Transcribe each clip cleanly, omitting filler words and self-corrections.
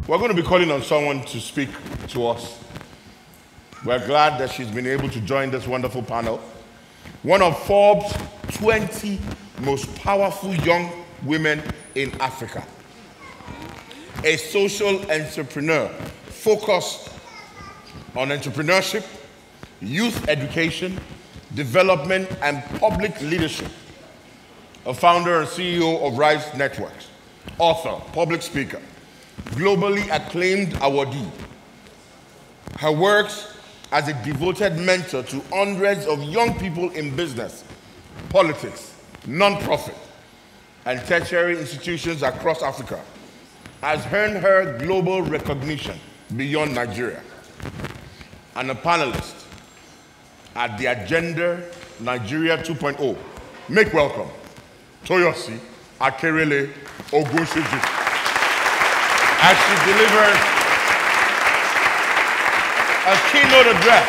We're going to be calling on someone to speak to us. We're glad that she's been able to join this wonderful panel. One of Forbes' 20 most powerful young women in Africa. A social entrepreneur focused on entrepreneurship, youth education, development, and public leadership. A founder and CEO of Rise Networks, author, public speaker, globally acclaimed awardee. Her works as a devoted mentor to hundreds of young people in business, politics, non-profit, and tertiary institutions across Africa has earned her global recognition beyond Nigeria. And a panelist at the Agenda Nigeria 2.0. Make welcome Toyosi Akerele-Ogunsiji as she delivers a keynote address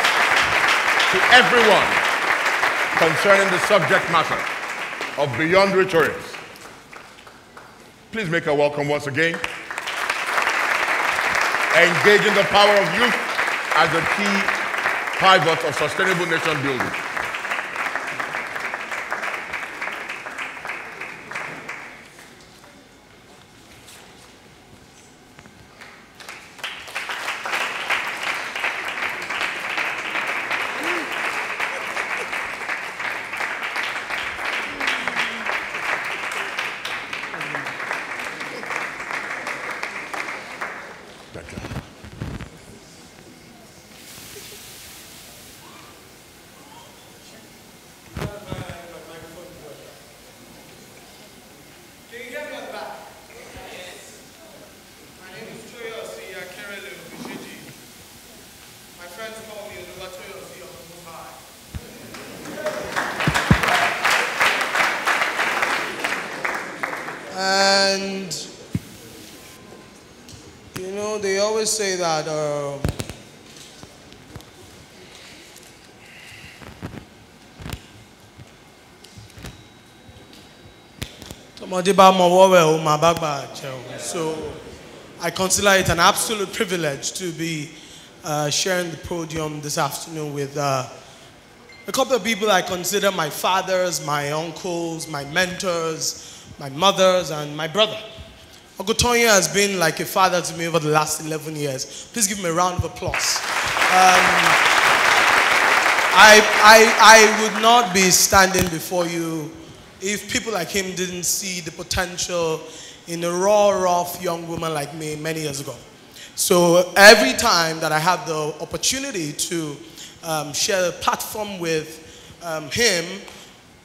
to everyone concerning the subject matter of Beyond Rhetoric. Please make her welcome once again. Engaging the power of youth as a key pivot of sustainable nation building. Say that so I consider it an absolute privilege to be sharing the podium this afternoon with a couple of people I consider my fathers, my uncles, my mentors, my mothers, and my brother. Uncle Tonya has been like a father to me over the last 11 years. Please give him a round of applause. I would not be standing before you if people like him didn't see the potential in a raw, rough young woman like me many years ago. So every time that I have the opportunity to share a platform with him,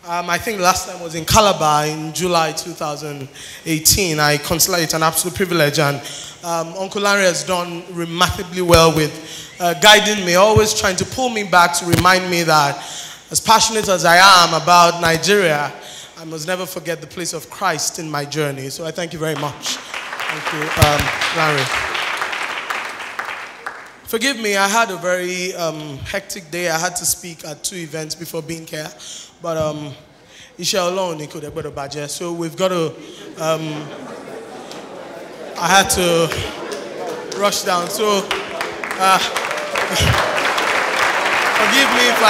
I think last time was in Calabar in July 2018. I consider it an absolute privilege, and Uncle Larry has done remarkably well with guiding me, always trying to pull me back to remind me that as passionate as I am about Nigeria, I must never forget the place of Christ in my journey. So I thank you very much. Thank you, Larry. Forgive me, I had a very hectic day. I had to speak at 2 events before being here. But so we've got to, I had to rush down. So forgive me if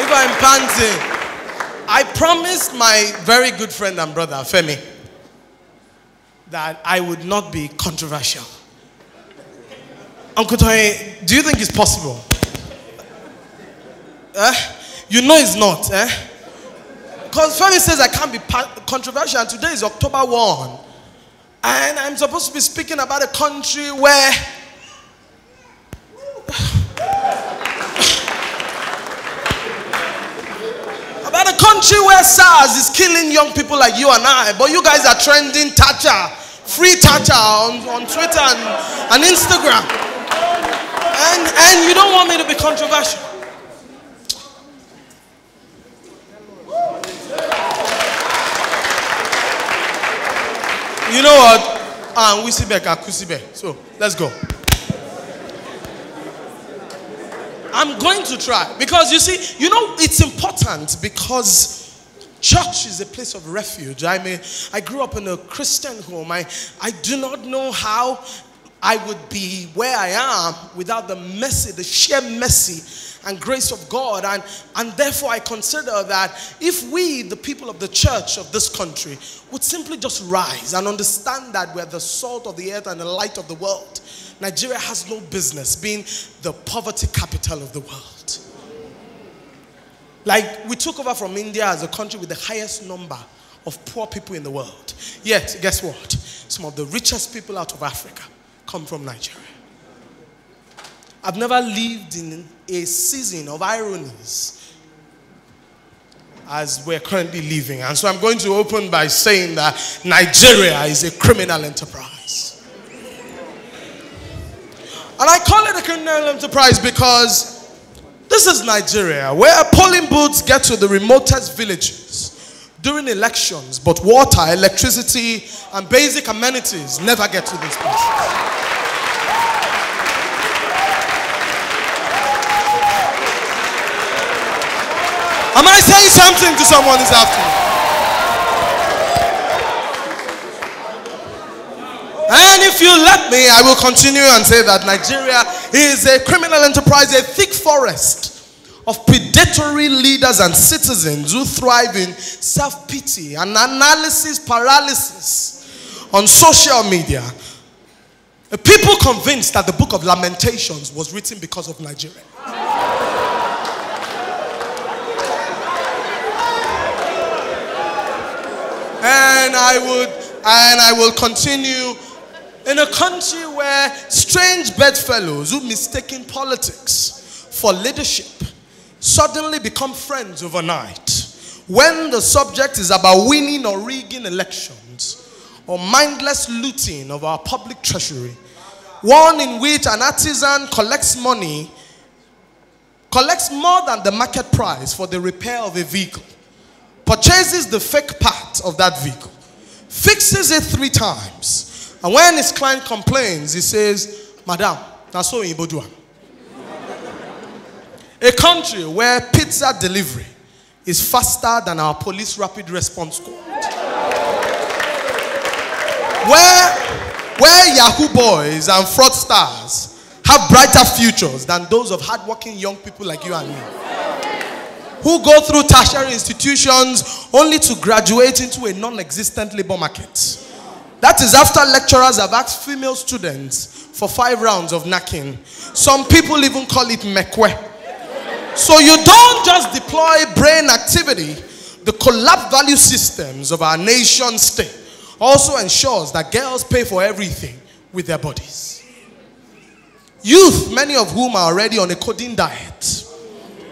I'm panting. I promised my very good friend and brother, Femi, that I would not be controversial. Uncle Toye, do you think it's possible? You know it's not, Because Femi says I can't be controversial, and today is October 1. And I'm supposed to be speaking about a country where SARS is killing young people like you and I, but you guys are trending Thatcher, free Thatcher on Twitter and Instagram. And you don't want me to be controversial. You know what? We see back at Kusibe. So let's go. I'm going to try because you see, you know, it's important because Church is a place of refuge. I grew up in a Christian home. I do not know how I would be where I am without the mercy, the sheer mercy and grace of God. And therefore I consider that if we, the people of the church of this country, would simply just rise and understand that we're the salt of the earth and the light of the world, Nigeria has no business being the poverty capital of the world. Like, we took over from India as a country with the highest number of poor people in the world. Yet, guess what? Some of the richest people out of Africa come from Nigeria. I've never lived in a season of ironies as we're currently living. And so I'm going to open by saying that Nigeria is a criminal enterprise. And I call it a criminal enterprise because this is Nigeria, where polling booths get to the remotest villages during elections, but water, electricity, and basic amenities never get to these places. Am I saying something to someone this afternoon? And if you let me, I will continue and say that Nigeria is a criminal enterprise, a thick forest of predatory leaders and citizens who thrive in self-pity and analysis paralysis on social media. A people convinced that the book of Lamentations was written because of Nigeria. And I will continue. In a country where strange bedfellows who mistaken politics for leadership suddenly become friends overnight, when the subject is about winning or rigging elections or mindless looting of our public treasury, one in which an artisan collects more than the market price for the repair of a vehicle, purchases the fake part of that vehicle, fixes it 3 times, and when his client complains, he says, "Madam, that's so in Iboduam." A country where pizza delivery is faster than our police rapid response squad. Where Yahoo boys and fraudsters have brighter futures than those of hardworking young people like you and me, who go through tertiary institutions only to graduate into a non-existent labor market. That is after lecturers have asked female students for 5 rounds of knacking. Some people even call it mekwe. So you don't just deploy brain activity. The collapsed value systems of our nation state also ensures that girls pay for everything with their bodies. Youth, many of whom are already on a codeine diet,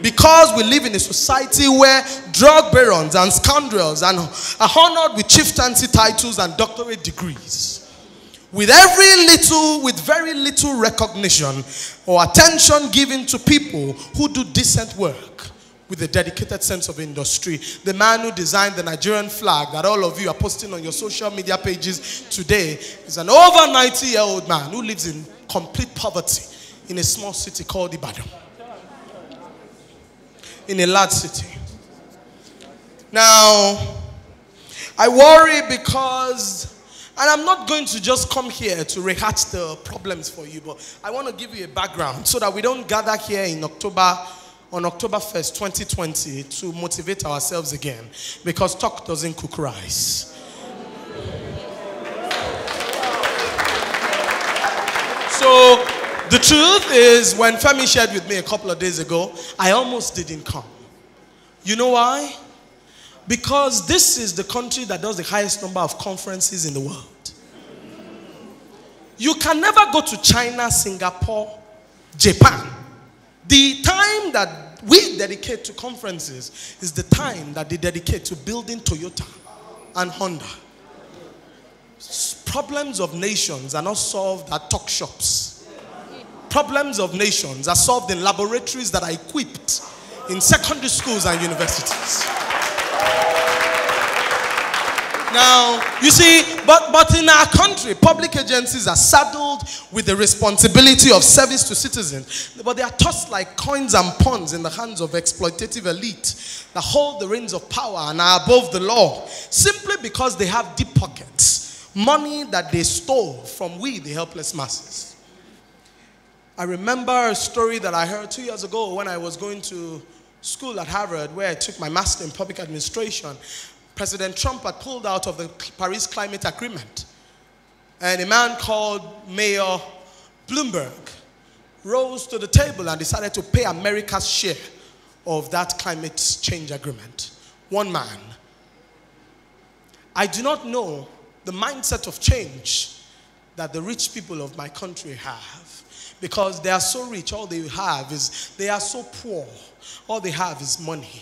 because we live in a society where drug barons and scoundrels are honored with chieftaincy titles and doctorate degrees, with very little recognition or attention given to people who do decent work with a dedicated sense of industry. The man who designed the Nigerian flag that all of you are posting on your social media pages today is an over 90-year-old man who lives in complete poverty in a small city called Ibadan, in a large city. Now, I worry because, and I'm not going to just come here to rehash the problems for you, but I want to give you a background so that we don't gather here in on October 1st, 2020 to motivate ourselves again, because talk doesn't cook rice. So, the truth is, when Femi shared with me a couple of days ago, I almost didn't come. You know why? Because this is the country that does the highest number of conferences in the world. You can never go to China, Singapore, Japan. The time that we dedicate to conferences is the time that they dedicate to building Toyota and Honda. Problems of nations are not solved at talk shops. Problems of nations are solved in laboratories that are equipped in secondary schools and universities. Now, you see, but in our country, public agencies are saddled with the responsibility of service to citizens, but they are tossed like coins and pawns in the hands of exploitative elite that hold the reins of power and are above the law, simply because they have deep pockets, money that they stole from we, the helpless masses. I remember a story that I heard 2 years ago when I was going to school at Harvard, where I took my master in public administration. President Trump had pulled out of the Paris Climate Agreement. And a man called Mayor Bloomberg rose to the table and decided to pay America's share of that climate change agreement. One man. I do not know the mindset of change that the rich people of my country have. Because they are so rich, all they have is, they are so poor, all they have is money.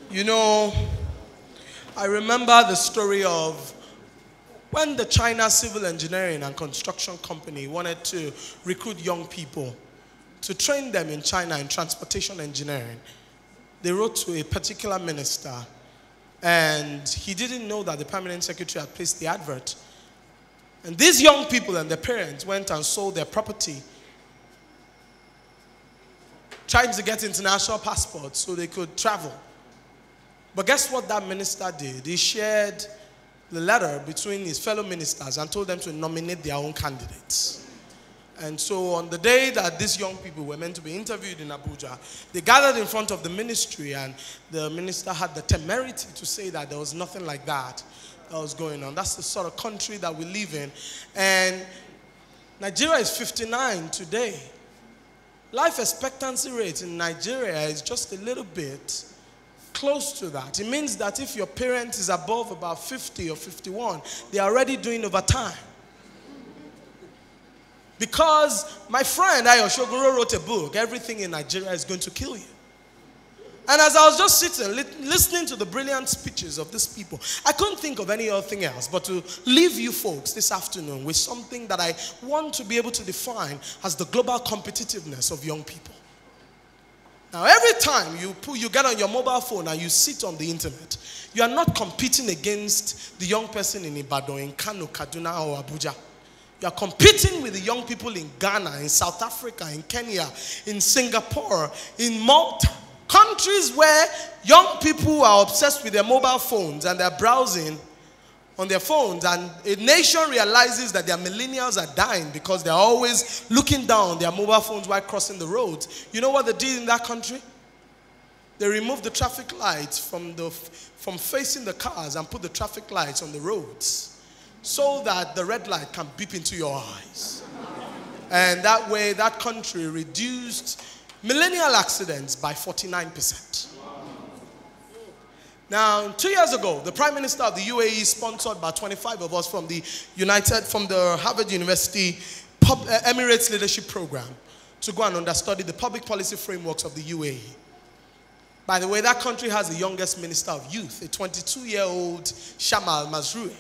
You know, I remember the story of when the China Civil Engineering and Construction Company wanted to recruit young people to train them in China in transportation engineering. They wrote to a particular minister, and he didn't know that the permanent secretary had placed the advert. And these young people and their parents went and sold their property, trying to get international passports so they could travel. But guess what that minister did? He shared the letter between his fellow ministers and told them to nominate their own candidates. And so on the day that these young people were meant to be interviewed in Abuja, they gathered in front of the ministry, and the minister had the temerity to say that there was nothing like that was going on. That's the sort of country that we live in. And Nigeria is 59 today. Life expectancy rate in Nigeria is just a little bit close to that. It means that if your parent is above about 50 or 51, they are already doing overtime. Because my friend Ayo Shoguro wrote a book, Everything in Nigeria is Going to Kill You. And as I was just sitting, listening to the brilliant speeches of these people, I couldn't think of any other thing else but to leave you folks this afternoon with something that I want to be able to define as the global competitiveness of young people. Now, every time you get on your mobile phone and you sit on the internet, you are not competing against the young person in Ibadan, in Kano, Kaduna, or Abuja. You are competing with the young people in Ghana, in South Africa, in Kenya, in Singapore, in Malta. Countries where young people are obsessed with their mobile phones and they're browsing on their phones, and a nation realizes that their millennials are dying because they're always looking down on their mobile phones while crossing the roads. You know what they did in that country? They removed the traffic lights from facing the cars and put the traffic lights on the roads so that the red light can beep into your eyes. And that way, that country reduced millennial accidents by 49%. Now, 2 years ago, the Prime Minister of the UAE sponsored about 25 of us from the Harvard University Emirates Leadership Program to go and understudy the public policy frameworks of the UAE. By the way, that country has the youngest Minister of Youth, a 22-year-old Shamal Mazrui.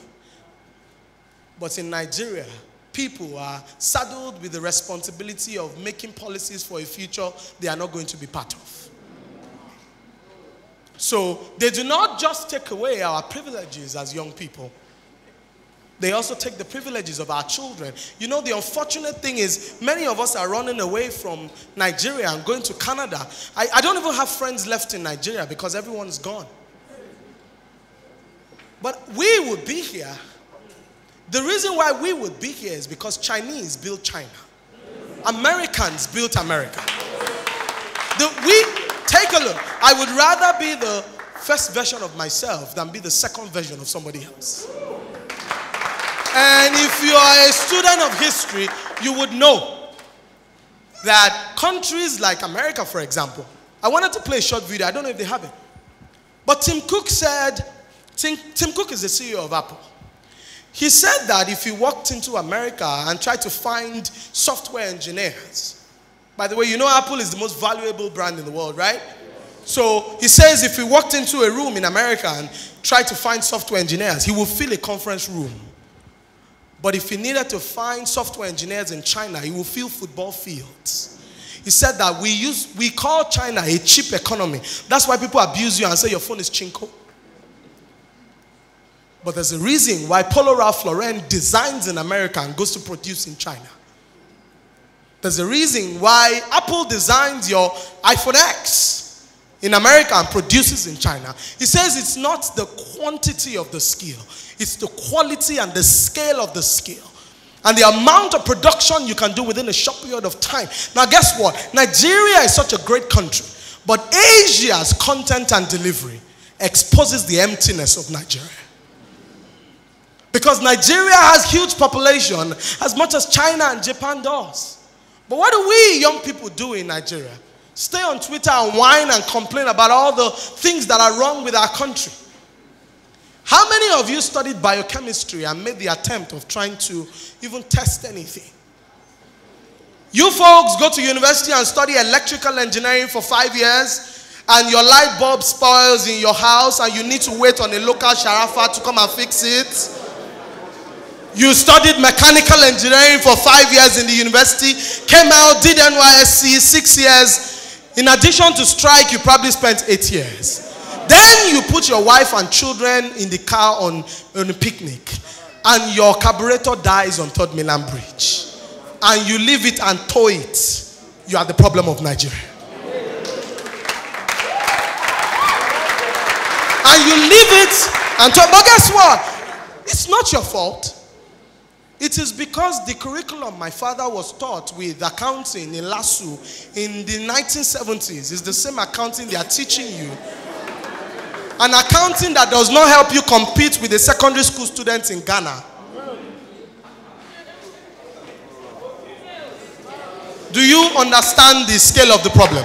But in Nigeria, people are saddled with the responsibility of making policies for a future they are not going to be part of. So they do not just take away our privileges as young people. They also take the privileges of our children. You know, the unfortunate thing is many of us are running away from Nigeria and going to Canada. I don't even have friends left in Nigeria because everyone's gone. But we would be here. The reason why we would be here is because Chinese built China. Americans built America. Take a look. I would rather be the first version of myself than be the second version of somebody else. And if you are a student of history, you would know that countries like America, for example, I wanted to play a short video. I don't know if they have it. But Tim Cook said, Tim Cook is the CEO of Apple. He said that if he walked into America and tried to find software engineers, by the way, you know Apple is the most valuable brand in the world, right? So he says if he walked into a room in America and tried to find software engineers, he would fill a conference room. But if he needed to find software engineers in China, he would fill football fields. He said that we call China a cheap economy. That's why people abuse you and say your phone is chinko. But there's a reason why Polo Ralph Lauren designs in America and goes to produce in China. There's a reason why Apple designs your iPhone X in America and produces in China. He says it's not the quantity of the skill, it's the quality and the scale of the skill. And the amount of production you can do within a short period of time. Now guess what? Nigeria is such a great country, but Asia's content and delivery exposes the emptiness of Nigeria. Because Nigeria has huge population as much as China and Japan does. But what do we young people do in Nigeria? Stay on Twitter and whine and complain about all the things that are wrong with our country. How many of you studied biochemistry and made the attempt of trying to even test anything? You folks go to university and study electrical engineering for 5 years, and your light bulb spoils in your house and you need to wait on a local sharafa to come and fix it. You studied mechanical engineering for 5 years in the university, came out, did NYSC 6 years. In addition to strike, you probably spent 8 years. Then you put your wife and children in the car on a picnic, and your carburetor dies on 3rd Milan Bridge, and you leave it and tow it. You are the problem of Nigeria. And you leave it and tow. But guess what? It's not your fault. It is because the curriculum my father was taught with accounting in LASU in the 1970s is the same accounting they are teaching you. An accounting that does not help you compete with the secondary school students in Ghana. Do you understand the scale of the problem?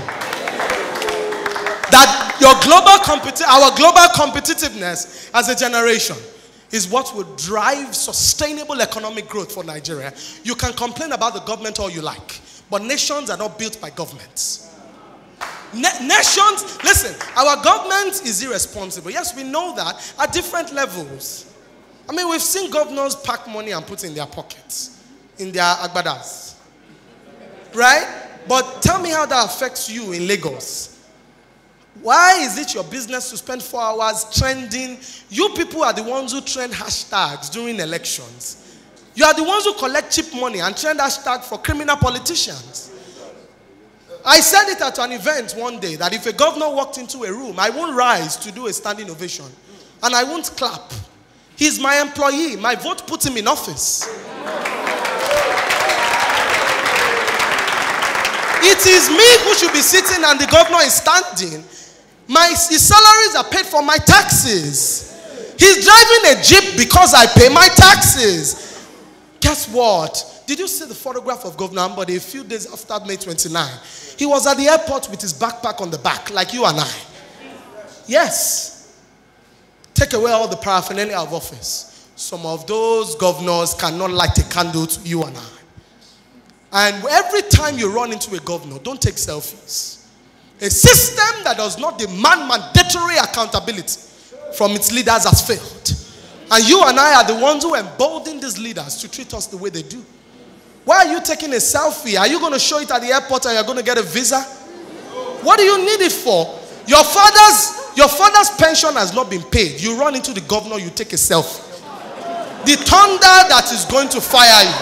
That our global competitiveness as a generation is what will drive sustainable economic growth for Nigeria. You can complain about the government all you like, but nations are not built by governments. Nations, listen, our government is irresponsible. Yes, we know that at different levels. I mean, we've seen governors pack money and put it in their pockets, in their agbadas. Right? But tell me how that affects you in Lagos. Why is it your business to spend 4 hours trending? You people are the ones who trend hashtags during elections. You are the ones who collect cheap money and trend hashtags for criminal politicians. I said it at an event one day that if a governor walked into a room, I won't rise to do a standing ovation and I won't clap. He's my employee. My vote put him in office. It is me who should be sitting and the governor is standing. His salaries are paid for my taxes. He's driving a Jeep because I pay my taxes. Guess what? Did you see the photograph of Governor Ambode a few days after May 29? He was at the airport with his backpack on the back, like you and I. Yes. Take away all the paraphernalia of office. Some of those governors cannot light a candle to you and I. And every time you run into a governor, don't take selfies. A system that does not demand mandatory accountability from its leaders has failed. And you and I are the ones who embolden these leaders to treat us the way they do. Why are you taking a selfie? Are you going to show it at the airport and you're going to get a visa? What do you need it for? Your father's pension has not been paid. You run into the governor, you take a selfie. The thunder that is going to fire you.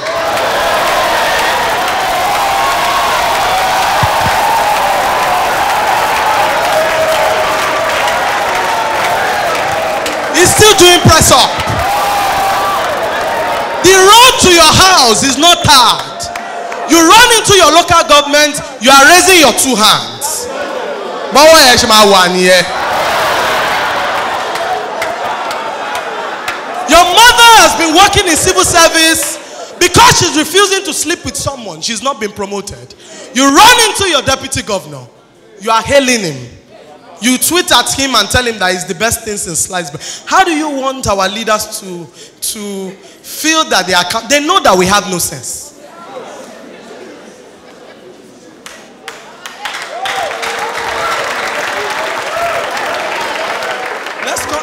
He's still doing press up. The road to your house is not hard. You run into your local government, you are raising your 2 hands. Your mother has been working in civil service. Because she's refusing to sleep with someone, she's not been promoted. You run into your deputy governor, you are hailing him. You tweet at him and tell him that it's the best thing since sliced bread. How do you want our leaders to feel that they know that we have no sense? Let's go.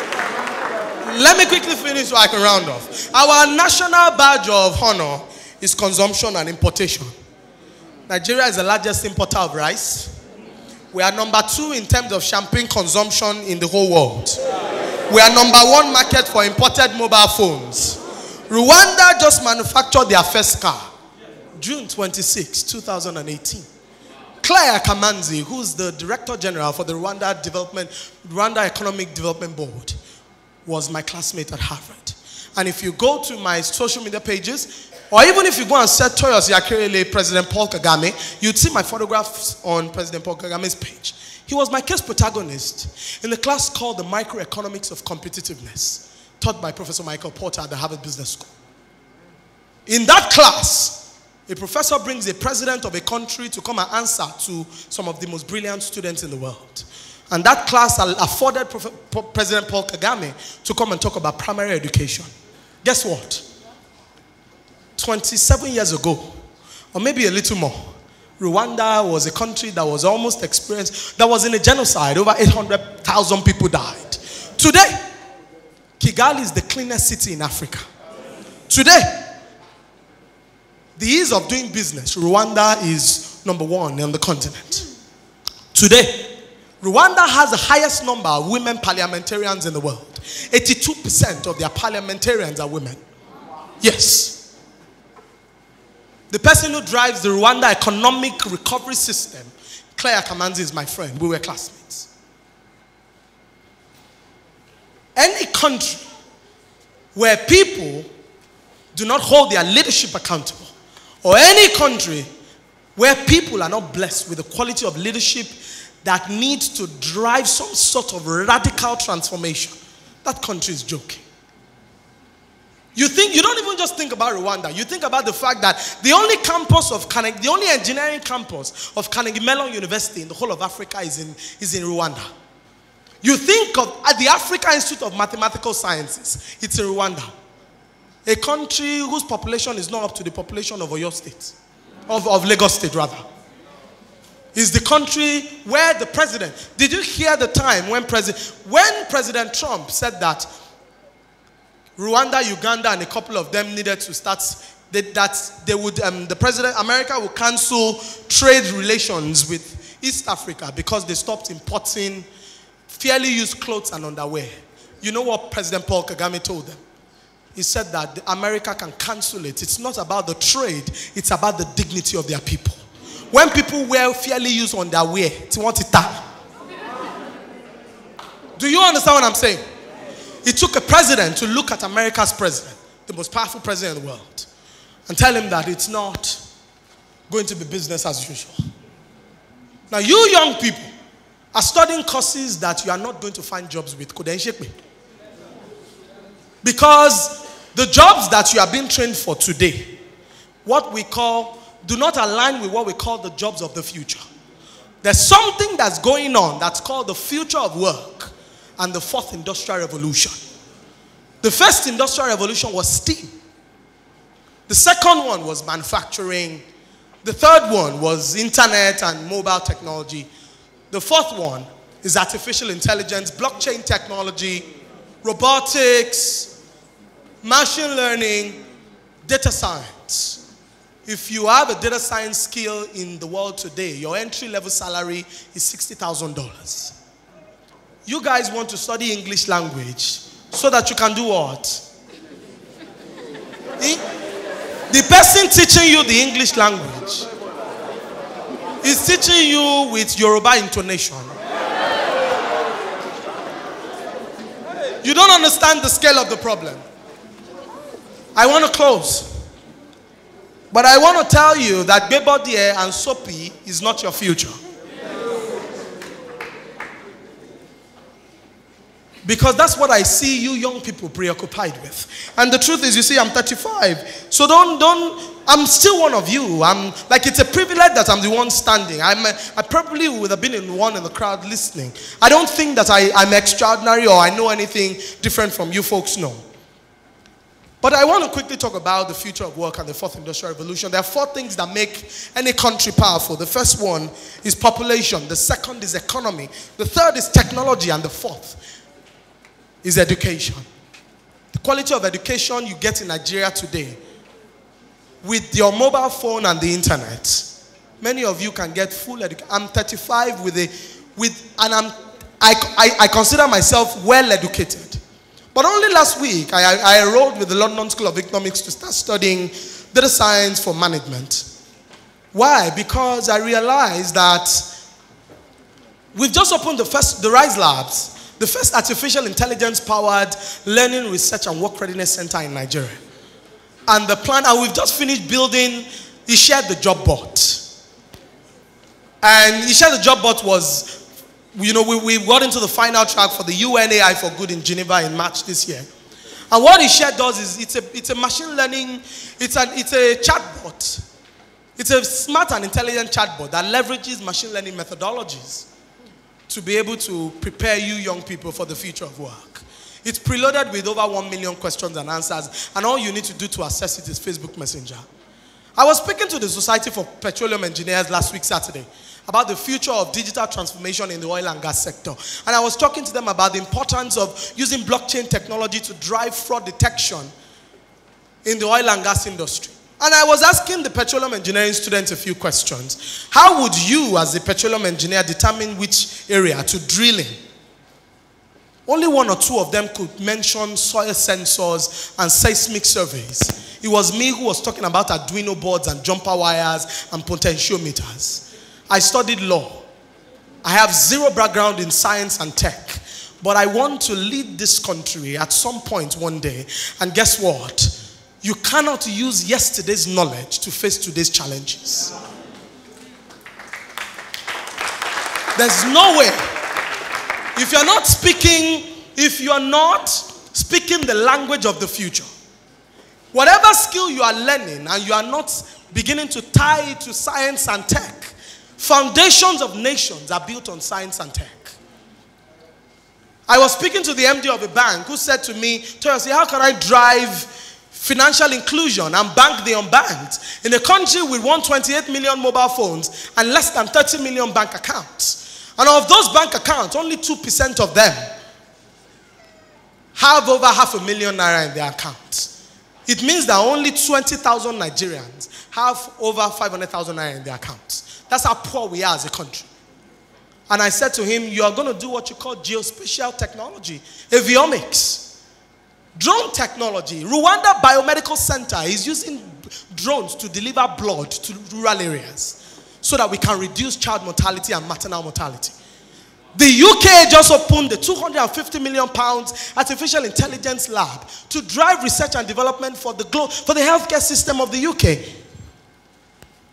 Let me quickly finish so I can round off. Our national badge of honor is consumption and importation. Nigeria is the largest importer of rice. We are number 2 in terms of champagne consumption in the whole world. We are number 1 market for imported mobile phones. Rwanda just manufactured their first car. June 26, 2018. Claire Kamanzi, who's the Director General for the Rwanda Economic Development Board, was my classmate at Harvard. And if you go to my social media pages, or even if you go and search Toyosi Akerele, President Paul Kagame, you'd see my photographs on President Paul Kagame's page. He was my case protagonist in the class called the Microeconomics of Competitiveness, taught by Professor Michael Porter at the Harvard Business School. In that class, a professor brings a president of a country to come and answer to some of the most brilliant students in the world. And that class afforded President Paul Kagame to come and talk about primary education. Guess what? 27 years ago, or maybe a little more, Rwanda was a country that was almost experienced, that was in a genocide. Over 800,000 people died. Today, Kigali is the cleanest city in Africa. Today, the ease of doing business, Rwanda is number 1 on the continent. Today, Rwanda has the highest number of women parliamentarians in the world. 82% of their parliamentarians are women. Yes. The person who drives the Rwanda economic recovery system, Claire Kamanzi, is my friend. We were classmates. Any country where people do not hold their leadership accountable, or any country where people are not blessed with the quality of leadership that needs to drive some sort of radical transformation, that country is joking. You don't even just think about Rwanda. You think about the fact that the only engineering campus of Carnegie Mellon University in the whole of Africa is in Rwanda. You think of the Africa Institute of Mathematical Sciences. It's in Rwanda. A country whose population is not up to the population of Oyo State. Of Lagos State, rather. Is the country where the president... Did you hear the time when President Trump said that Rwanda, Uganda, and a couple of them needed to start... America would cancel trade relations with East Africa because they stopped importing fairly used clothes and underwear. You know what President Paul Kagame told them? He said that America can cancel it. It's not about the trade. It's about the dignity of their people. When people wear fairly used underwear, it's what it is. Do you understand what I'm saying? It took a president to look at America's president, the most powerful president in the world, and tell him that it's not going to be business as usual. Now, you young people are studying courses that you are not going to find jobs with. Could they shake me? Because the jobs that you are being trained for today, do not align with what we call the jobs of the future. There's something that's going on that's called the future of work and the 4th industrial revolution. The first industrial revolution was steam. The second one was manufacturing. The third one was internet and mobile technology. The fourth one is artificial intelligence, blockchain technology, robotics, machine learning, data science. If you have a data science skill in the world today, your entry-level salary is $60,000. You guys want to study English language so that you can do what? The person teaching you the English language is teaching you with Yoruba intonation. You don't understand the scale of the problem. I want to close. But I want to tell you that Bebodie and Soapy is not your future. Because that's what I see you young people preoccupied with. And the truth is, you see, I'm 35. So I'm still one of you. It's a privilege that I'm the one standing. I probably would have been in the crowd listening. I don't think that I'm extraordinary or I know anything different from you folks know. But I want to quickly talk about the future of work and the 4th industrial revolution. There are 4 things that make any country powerful. The first one is population. The second is economy. The third is technology. And the 4th is education. The quality of education you get in Nigeria today with your mobile phone and the internet Many of you can get full education. I'm 35 and I consider myself well educated. But only last week, I enrolled with the London School of Economics to start studying data science for management. Why? Because I realized that we've just opened the RISE Labs, the first artificial intelligence-powered learning, research, and work readiness center in Nigeria. And the plan, and we've just finished building Ishe the Job Bot. And Ishe the Job Bot was, we got into the final track for the UN AI for Good in Geneva in March this year. And what Ishe does is it's a machine learning, it's a chatbot. It's a smart and intelligent chatbot that leverages machine learning methodologies to be able to prepare you young people for the future of work. It's preloaded with over 1 million questions and answers, and all you need to do to access it is Facebook Messenger. I was speaking to the Society for Petroleum Engineers last week, Saturday, about the future of digital transformation in the oil and gas sector. And I was talking to them about the importance of using blockchain technology to drive fraud detection in the oil and gas industry. And I was asking the petroleum engineering students a few questions. How would you, as a petroleum engineer, determine which area to drill in? Only 1 or 2 of them could mention soil sensors and seismic surveys. It was me who was talking about Arduino boards and jumper wires and potentiometers. I studied law. I have zero background in science and tech. But I want to lead this country at some point one day. And guess what? You cannot use yesterday's knowledge to face today's challenges. There's no way. If you're not speaking the language of the future, whatever skill you are learning and you are not beginning to tie it to science and tech, foundations of nations are built on science and tech. I was speaking to the MD of a bank who said to me, Toyosi, how can I drive financial inclusion and bank the unbanked in a country with 128 million mobile phones and less than 30 million bank accounts? And of those bank accounts, only 2% of them have over 500,000 naira in their accounts. It means that only 20,000 Nigerians have over 500,000 naira in their accounts. That's how poor we are as a country. And I said to him, you are going to do what you call geospatial technology, avionics. Drone technology. Rwanda Biomedical Center is using drones to deliver blood to rural areas so that we can reduce child mortality and maternal mortality. The UK just opened the £250 million artificial intelligence lab to drive research and development for the healthcare system of the UK.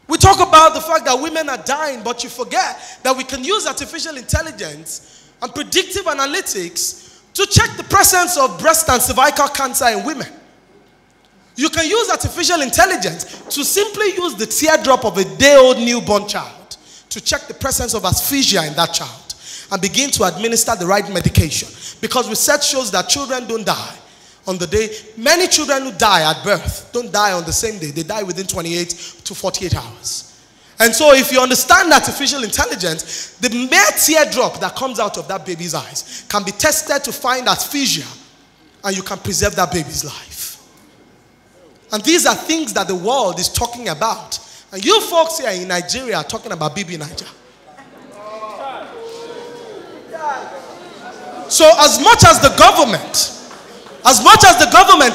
We talk about the fact that women are dying, but you forget that we can use artificial intelligence and predictive analytics to check the presence of breast and cervical cancer in women. You can use artificial intelligence to simply use the teardrop of a day-old newborn child to check the presence of asphyxia in that child and begin to administer the right medication. Because research shows that children don't die on the day. Many children who die at birth don't die on the same day. They die within 28 to 48 hours. And so if you understand artificial intelligence, the mere teardrop that comes out of that baby's eyes can be tested to find asphyxia, and you can preserve that baby's life. And these are things that the world is talking about. And you folks here in Nigeria are talking about BB Niger. So as much as the government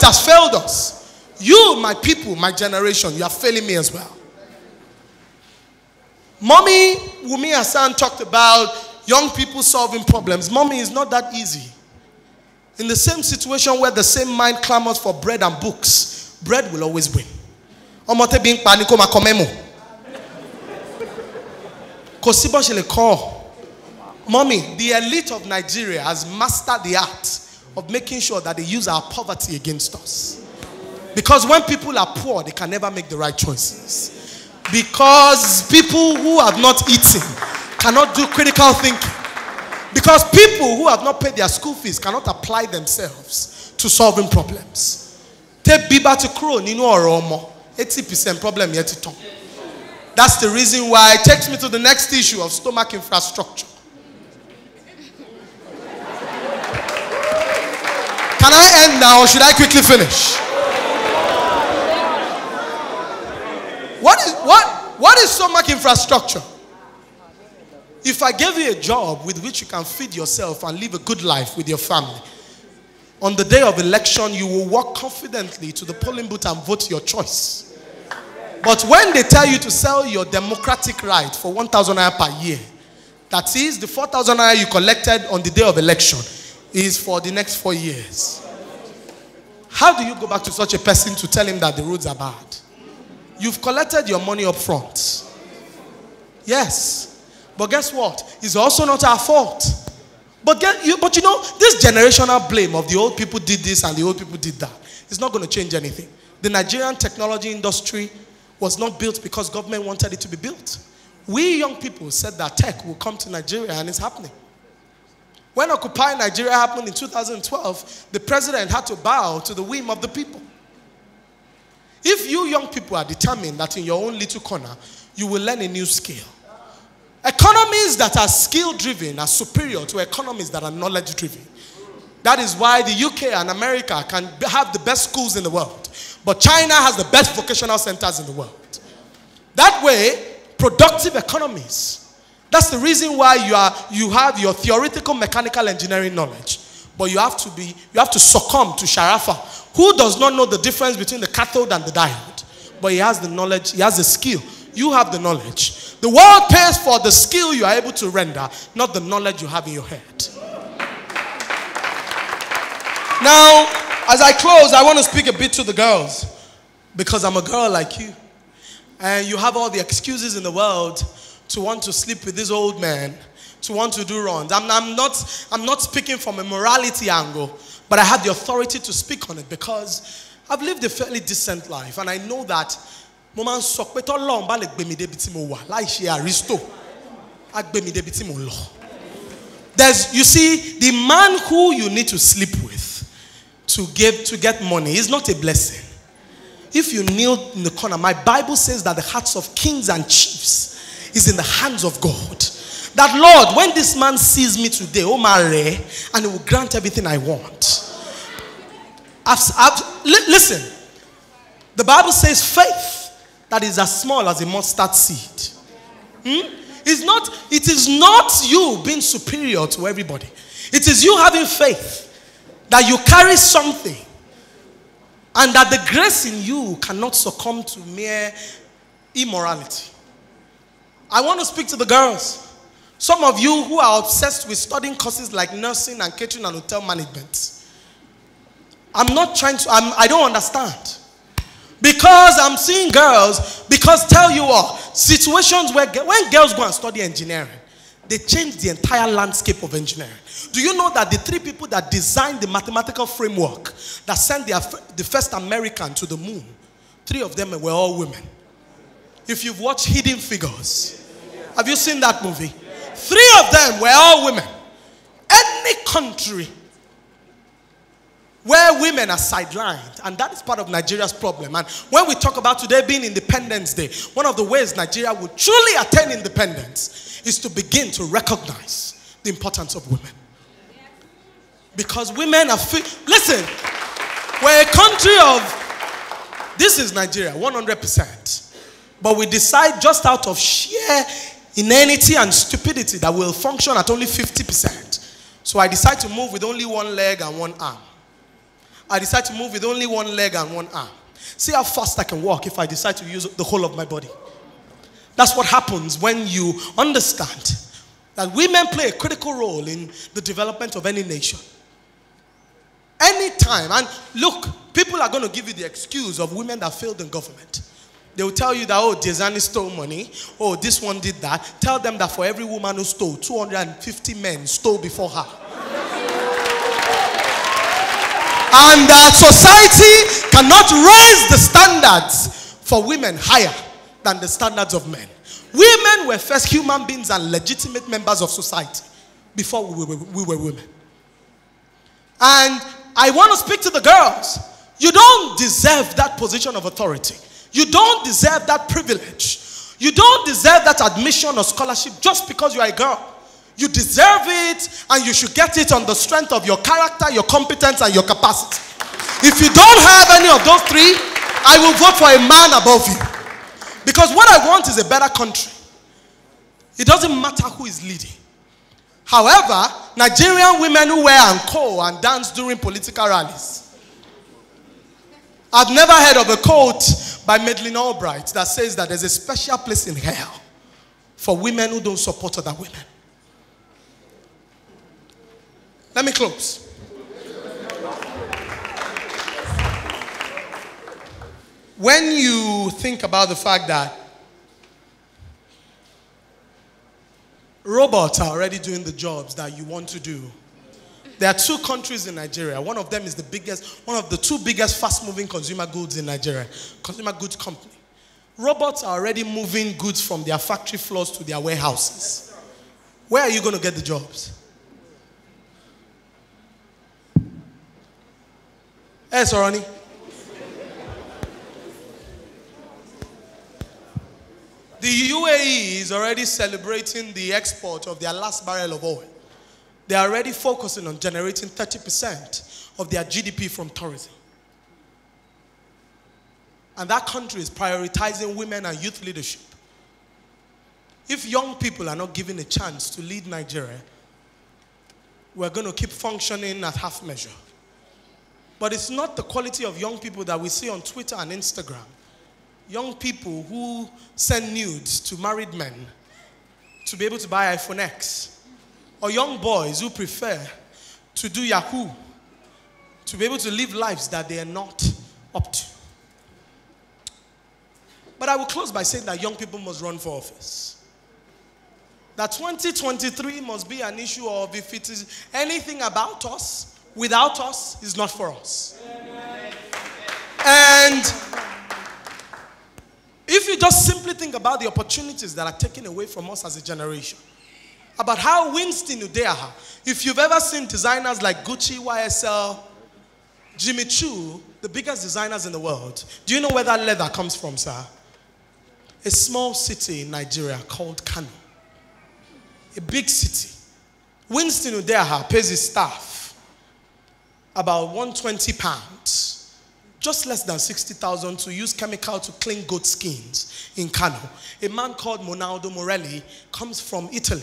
has failed us, you, my people, my generation, you are failing me as well. Mommy Wumi Hassan talked about young people solving problems. Mommy, is not that easy. In the same situation where the same mind clamors for bread and books, bread will always win. Omote being paniko makomemo. Kosibo shele call. Mommy, the elite of Nigeria has mastered the art of making sure that they use our poverty against us. Because when people are poor, they can never make the right choices. Because people who have not eaten cannot do critical thinking. Because people who have not paid their school fees cannot apply themselves to solving problems. Take Biba to Crow, Nino or Romo, 80% problem yet to talk. That's the reason why it takes me to the next issue of stomach infrastructure. Can I end now or should I quickly finish? What is stomach infrastructure. If I gave you a job with which you can feed yourself and live a good life with your family, on the day of election, you will walk confidently to the polling booth and vote your choice. But when they tell you to sell your democratic right for 1,000 naira per year, that is, the 4,000 naira you collected on the day of election is for the next 4 years. How do you go back to such a person to tell him that the roads are bad? You've collected your money up front. Yes. But guess what? It's also not our fault. But you know, this generational blame of the old people did this and the old people did that, it's not going to change anything. The Nigerian technology industry was not built because government wanted it to be built. We young people said that tech will come to Nigeria, and it's happening. When Occupy Nigeria happened in 2012, the president had to bow to the whim of the people. If you young people are determined that in your own little corner, you will learn a new skill. Economies that are skill-driven are superior to economies that are knowledge-driven. That is why the UK and America can have the best schools in the world. But China has the best vocational centers in the world. That way, productive economies. That's the reason why you have your theoretical mechanical engineering knowledge. But you have to succumb to Sharafa, who does not know the difference between the cathode and the diode. But he has the knowledge, he has the skill. You have the knowledge. The world pays for the skill you are able to render, not the knowledge you have in your head. Now, as I close, I want to speak a bit to the girls, because I'm a girl like you. And you have all the excuses in the world to want to sleep with this old man, to want to do wrong. I'm not speaking from a morality angle, but I have the authority to speak on it because I've lived a fairly decent life, and I know that you see, the man who you need to sleep with to get money is not a blessing. If you kneel in the corner, my Bible says that the hearts of kings and chiefs is in the hands of God. That Lord, when this man sees me today, and he will grant everything I want. Listen, the Bible says faith that is as small as a mustard seed. It is not you being superior to everybody. It is you having faith that you carry something, and that the grace in you cannot succumb to mere immorality. I want to speak to the girls. Some of you who are obsessed with studying courses like nursing and catering and hotel management. I don't understand. Because I'm seeing girls, tell you what, situations where when girls go and study engineering, they change the entire landscape of engineering. Do you know that the 3 people that designed the mathematical framework that sent the first American to the moon, 3 of them were all women? If you've watched Hidden Figures, have you seen that movie? 3 of them were all women. Any country where women are sidelined, and that is part of Nigeria's problem. And when we talk about today being Independence Day, one of the ways Nigeria will truly attain independence is to begin to recognize the importance of women. Because women are listen, we're a country of, this is Nigeria, 100%. But we decide just out of sheer inanity and stupidity that we'll function at only 50%. So I decide to move with only 1 leg and 1 arm. I decide to move with only 1 leg and 1 arm. See how fast I can walk if I decide to use the whole of my body. That's what happens when you understand that women play a critical role in the development of any nation. Anytime, and look, people are going to give you the excuse of women that failed in government. They will tell you that, oh, Dezani stole money. Oh, this one did that. Tell them that for every woman who stole, 250 men stole before her. And that society cannot raise the standards for women higher than the standards of men. Women were first human beings and legitimate members of society before we were women. And I want to speak to the girls. You don't deserve that position of authority. You don't deserve that privilege. You don't deserve that admission or scholarship just because you are a girl. You deserve it, and you should get it on the strength of your character, your competence, and your capacity. If you don't have any of those 3, I will vote for a man above you. Because what I want is a better country. It doesn't matter who is leading. However, Nigerian women who wear anko and dance during political rallies. I've never heard of a quote by Madeleine Albright that says that there's a special place in hell for women who don't support other women. Let me close. When you think about the fact that robots are already doing the jobs that you want to do, there are 2 countries in Nigeria. One of them is one of the 2 biggest fast-moving consumer goods in Nigeria, consumer goods company. Robots are already moving goods from their factory floors to their warehouses. Where are you going to get the jobs? Hey, Soroni. The UAE is already celebrating the export of their last barrel of oil. They are already focusing on generating 30% of their GDP from tourism. And that country is prioritizing women and youth leadership. If young people are not given a chance to lead Nigeria, we're going to keep functioning at half measure. But it's not the quality of young people that we see on Twitter and Instagram. Young people who send nudes to married men to be able to buy iPhone X. Or young boys who prefer to do Yahoo to be able to live lives that they are not up to. But I will close by saying that young people must run for office. That 2023 must be an issue of if it is anything about us, without us, is not for us. And if you just simply think about the opportunities that are taken away from us as a generation, about how Winston Udeaha, if you've ever seen designers like Gucci, YSL, Jimmy Choo, the biggest designers in the world, do you know where that leather comes from, sir? A small city in Nigeria called Kano. A big city. Winston Udeaha pays his staff about £120, just less than 60,000, to use chemical to clean goat skins in Kano. A man called Monaldo Morelli comes from Italy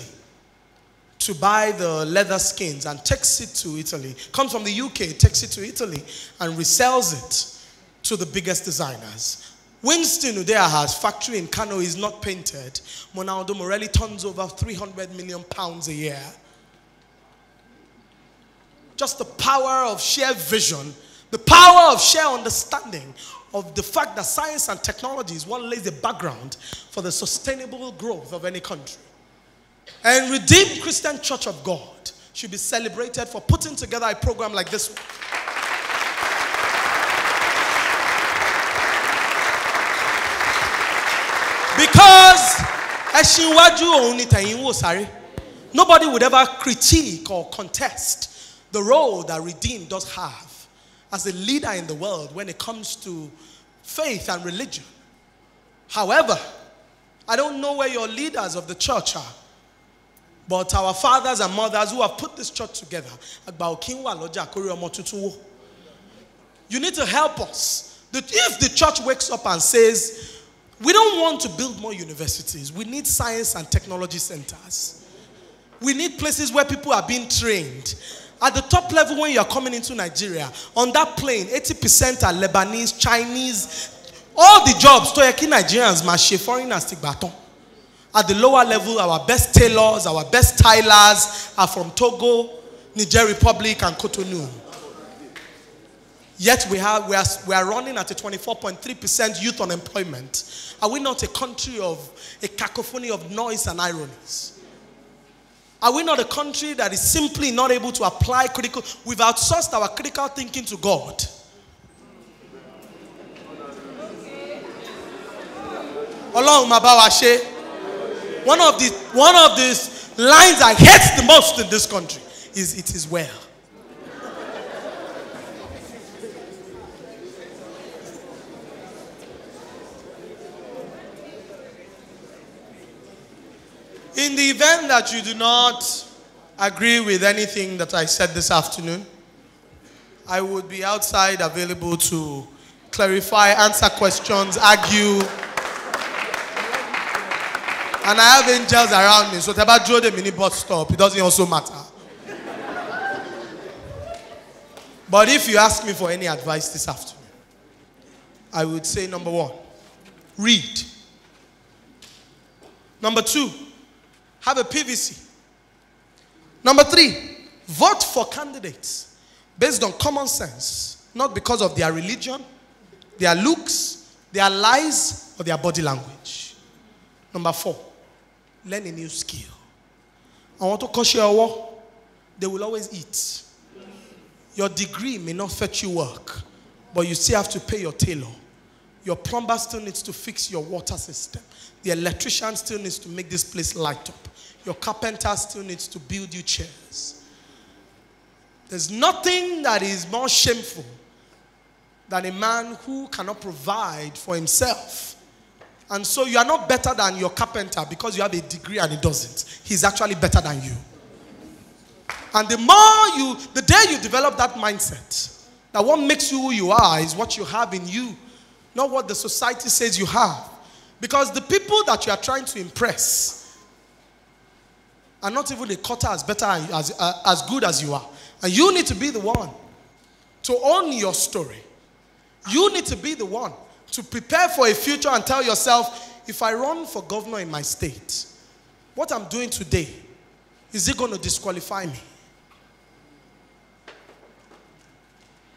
to buy the leather skins and takes it to Italy. Comes from the UK, takes it to Italy and resells it to the biggest designers. Winston Udeaha's factory in Kano is not painted. Monaldo Morelli turns over 300 million pounds a year. Just the power of sheer vision, the power of sheer understanding of the fact that science and technology is what lays the background for the sustainable growth of any country. And Redeemed Christian Church of God should be celebrated for putting together a program like this one. Because nobody would ever critique or contest the role that Redeemed does have as a leader in the world when it comes to faith and religion. However, I don't know where your leaders of the church are, but our fathers and mothers who have put this church together, you need to help us. If the church wakes up and says, we don't want to build more universities, we need science and technology centers. We need places where people are being trained. At the top level, when you are coming into Nigeria, on that plane, 80% are Lebanese, Chinese, all the jobs, Toyosi Nigerians, Mashe, foreigners, take baton. At the lower level, our best tailors, our best tilers are from Togo, Niger Republic, and Cotonou. Yet we are running at a 24.3% youth unemployment. Are we not a country of a cacophony of noise and ironies? Are we not a country that is simply not able to apply critical? We've outsourced our critical thinking to God. One of the lines I hate the most in this country is "it is well." In the event that you do not agree with anything that I said this afternoon, I would be outside available to clarify, answer questions, argue. And I have angels around me. So Teba drove the mini bus stop. It doesn't also matter. But if you ask me for any advice this afternoon, I would say number 1, read. Number 2, have a PVC. Number 3, vote for candidates based on common sense, not because of their religion, their looks, their lies, or their body language. Number 4, learn a new skill. I want to coach your work. They will always eat. Your degree may not fetch you work, but you still have to pay your tailor. Your plumber still needs to fix your water system. The electrician still needs to make this place light up. Your carpenter still needs to build you chairs. There's nothing that is more shameful than a man who cannot provide for himself. And so you are not better than your carpenter because you have a degree and he doesn't. He's actually better than you. And the day you develop that mindset, that what makes you who you are is what you have in you, not what the society says you have. Because the people that you are trying to impress are not even a quarter as better as good as you are. And you need to be the one to own your story. You need to be the one to prepare for a future and tell yourself, if I run for governor in my state, what I'm doing today, is it going to disqualify me?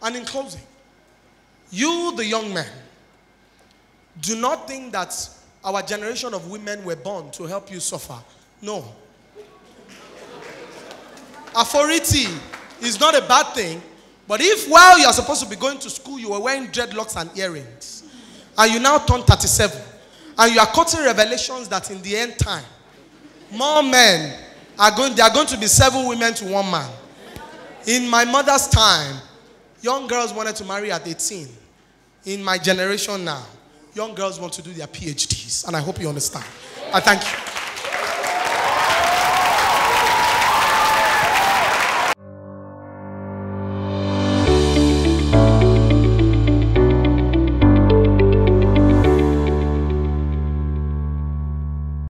And in closing, you, the young man, do not think that our generation of women were born to help you suffer. No. Authority is not a bad thing, but if while you are supposed to be going to school, you were wearing dreadlocks and earrings, and you now turn 37, and you are quoting revelations that in the end time, more men are going to be 7 women to 1 man. In my mother's time, young girls wanted to marry at 18. In my generation now, young girls want to do their PhDs, and I hope you understand. I thank you.